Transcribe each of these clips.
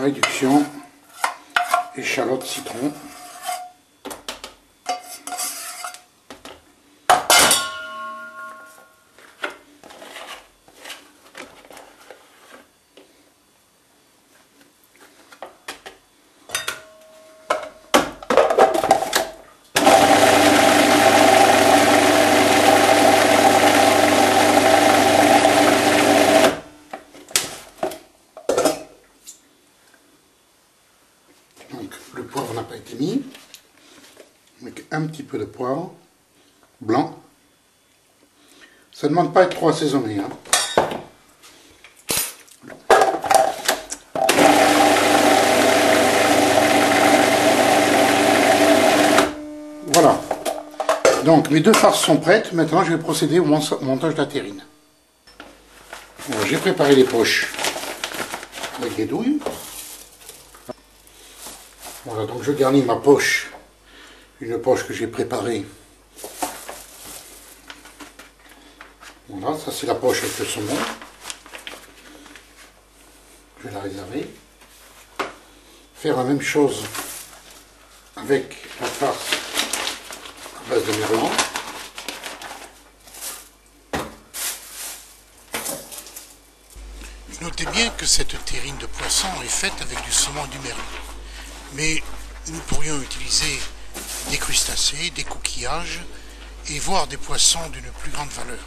réduction échalote citron. Donc le poivre n'a pas été mis, avec un petit peu de poivre blanc. Ça ne demande pas d'être trop assaisonné, hein. Voilà. Donc mes deux farces sont prêtes. Maintenant je vais procéder au montage de la terrine. J'ai préparé les poches avec des douilles. Voilà, donc je garnis ma poche, une poche que j'ai préparée. Voilà, ça c'est la poche avec le saumon. Je vais la réserver. Faire la même chose avec la farce à base de merlan. Notez bien que cette terrine de poisson est faite avec du saumon et du merlan. Mais nous pourrions utiliser des crustacés, des coquillages et voire des poissons d'une plus grande valeur.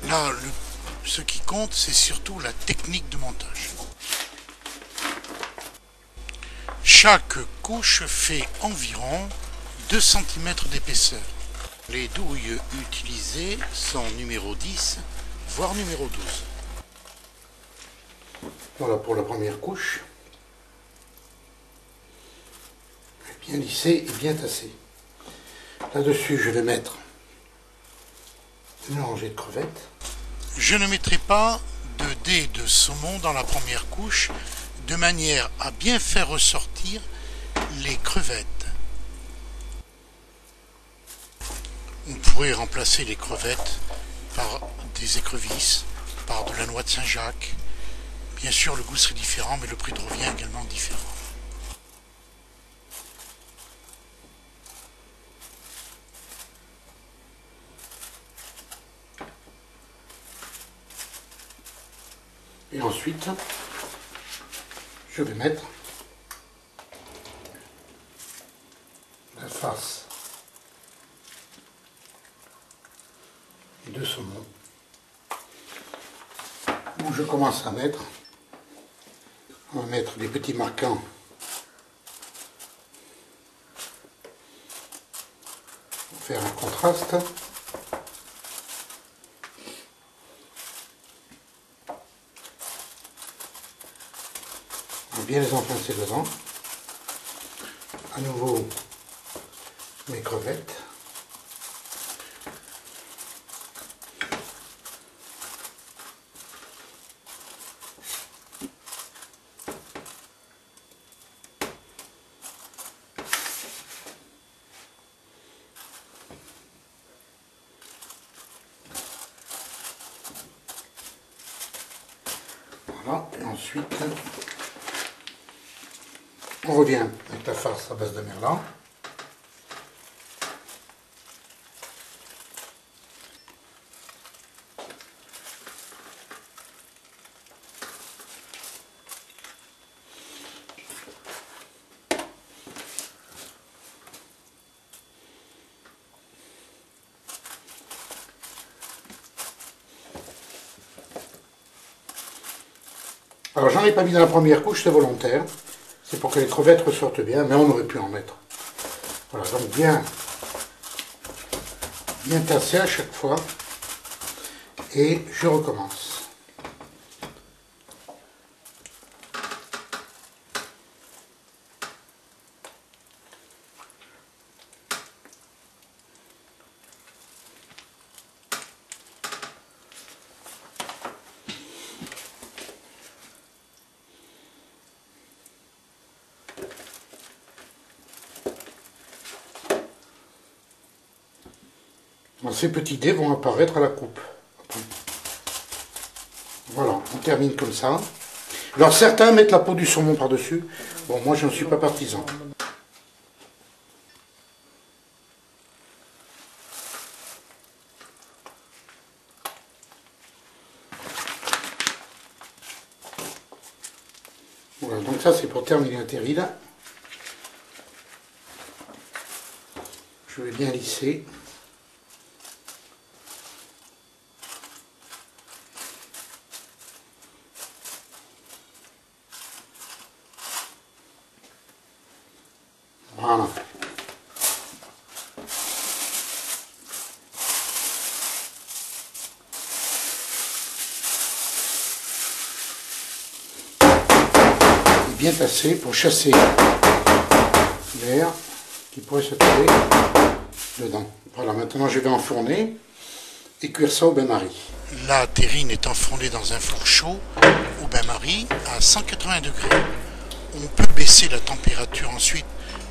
Là, ce qui compte, c'est surtout la technique de montage. Chaque couche fait environ 2 cm d'épaisseur. Les douilles utilisées sont numéro 10, voire numéro 12. Voilà pour la première couche. Bien lissé et bien tassé. Là-dessus, je vais mettre une rangée de crevettes. Je ne mettrai pas de dés de saumon dans la première couche, de manière à bien faire ressortir les crevettes. On pourrait remplacer les crevettes par des écrevisses, par de la noix de Saint-Jacques. Bien sûr, le goût serait différent, mais le prix de revient également différent. Et ensuite, je vais mettre la farce de saumon, où je commence à mettre, on va mettre des petits marquants pour faire un contraste. Bien les enfoncer dedans. À nouveau mes crevettes. Voilà, et ensuite on revient avec la farce à base de merlan. Alors j'en ai pas mis dans la première couche, c'est volontaire. C'est pour que les crevettes ressortent bien, mais on aurait pu en mettre. Voilà, donc bien tasser à chaque fois. Et je recommence. Alors, ces petits dés vont apparaître à la coupe. Voilà, on termine comme ça. Alors certains mettent la peau du saumon par-dessus. Bon, moi je ne suis pas partisan. Voilà, donc ça c'est pour terminer la terrine. Je vais bien lisser. Voilà. Et bien tassé pour chasser l'air qui pourrait se trouver dedans. Voilà, maintenant je vais enfourner et cuire ça au bain-marie. La terrine est enfournée dans un four chaud au bain-marie à 180 degrés. On peut baisser la température ensuite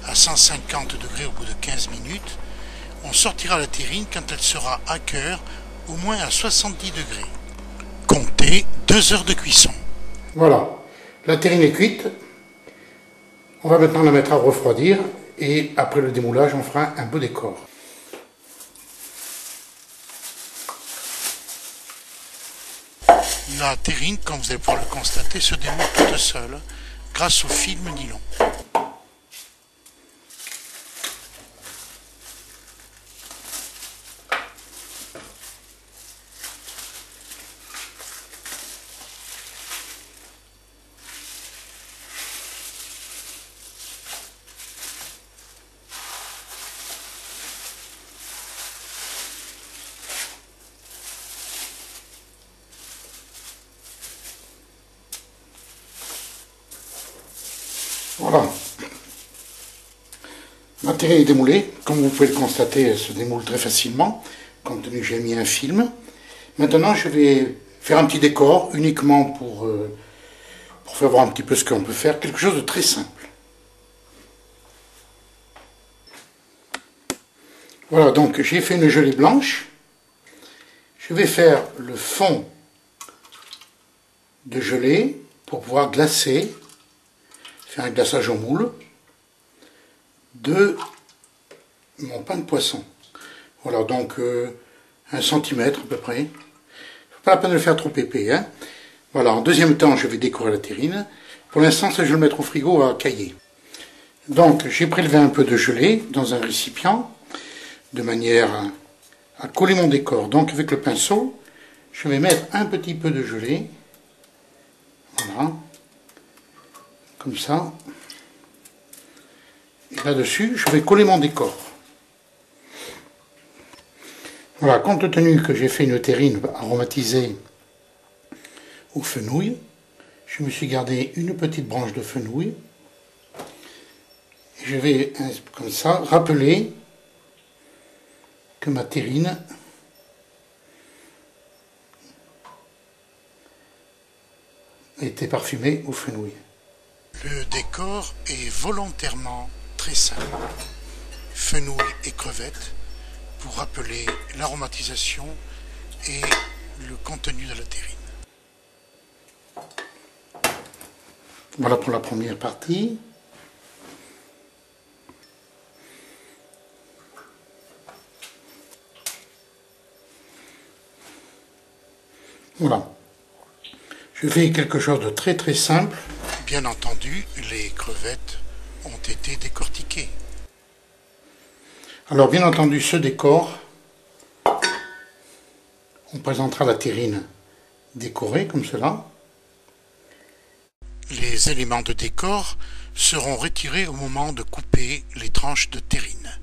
à 150 degrés au bout de 15 minutes. On sortira la terrine quand elle sera à cœur, au moins à 70 degrés. Comptez 2 heures de cuisson. Voilà, la terrine est cuite. On va maintenant la mettre à refroidir et après le démoulage, on fera un beau décor. La terrine, comme vous allez pouvoir le constater, se démoule toute seule grâce au film nylon. Voilà. Ma terrine est démoulée. Comme vous pouvez le constater, elle se démoule très facilement, compte tenu que j'ai mis un film. Maintenant, je vais faire un petit décor, uniquement pour faire voir un petit peu ce qu'on peut faire. Quelque chose de très simple. Voilà, donc j'ai fait une gelée blanche. Je vais faire le fond de gelée pour pouvoir glacer, faire un glaçage au moule de mon pain de poisson. Voilà, donc 1 centimètre à peu près. Pas la peine de le faire trop épais. Hein. Voilà, en deuxième temps, je vais décorer la terrine. Pour l'instant, ça, je vais le mettre au frigo à cailler. Donc, j'ai prélevé un peu de gelée dans un récipient, de manière à coller mon décor. Donc, avec le pinceau, je vais mettre un petit peu de gelée. Voilà. Comme ça. Et là-dessus, je vais coller mon décor. Voilà, compte tenu que j'ai fait une terrine aromatisée au fenouil, je me suis gardé une petite branche de fenouil. Et je vais, comme ça, rappeler que ma terrine a été parfumée au fenouil. Le décor est volontairement très simple. Fenouil et crevettes pour rappeler l'aromatisation et le contenu de la terrine. Voilà pour la première partie. Voilà. Je fais quelque chose de très très simple. Bien entendu, les crevettes ont été décortiquées. Alors bien entendu, ce décor, on présentera la terrine décorée comme cela. Les éléments de décor seront retirés au moment de couper les tranches de terrine.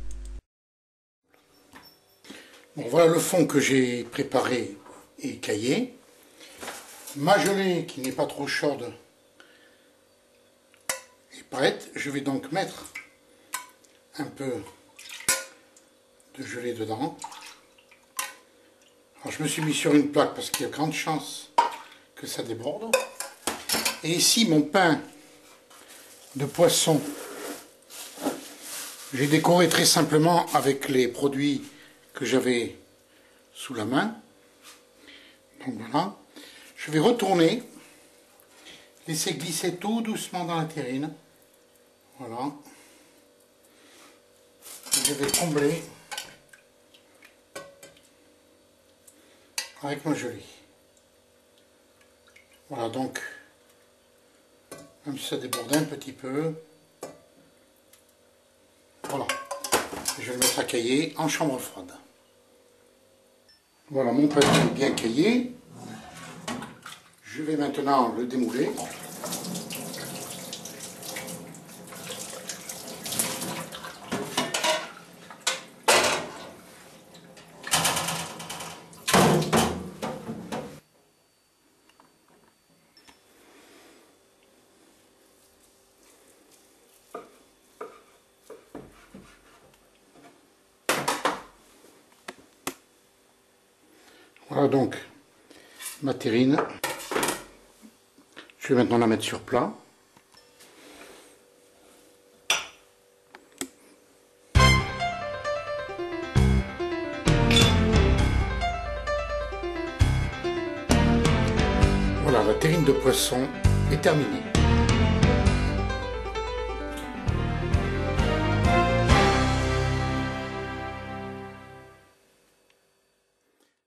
Bon, voilà le fond que j'ai préparé et caillé. Ma gelée qui n'est pas trop chaude est prête. Je vais donc mettre un peu de gelée dedans. Alors je me suis mis sur une plaque parce qu'il y a grande chance que ça déborde. Et ici mon pain de poisson, j'ai décoré très simplement avec les produits que j'avais sous la main. Donc voilà. Je vais retourner Laissez glisser tout doucement dans la terrine. Voilà. Je vais combler avec ma gelée. Voilà, donc, même si ça déborde un petit peu, voilà. Je vais le mettre à cailler en chambre froide. Voilà, mon pâté est bien caillé. Je vais maintenant le démouler. Voilà donc ma terrine. Je vais maintenant la mettre sur plat. Voilà, la terrine de poisson est terminée.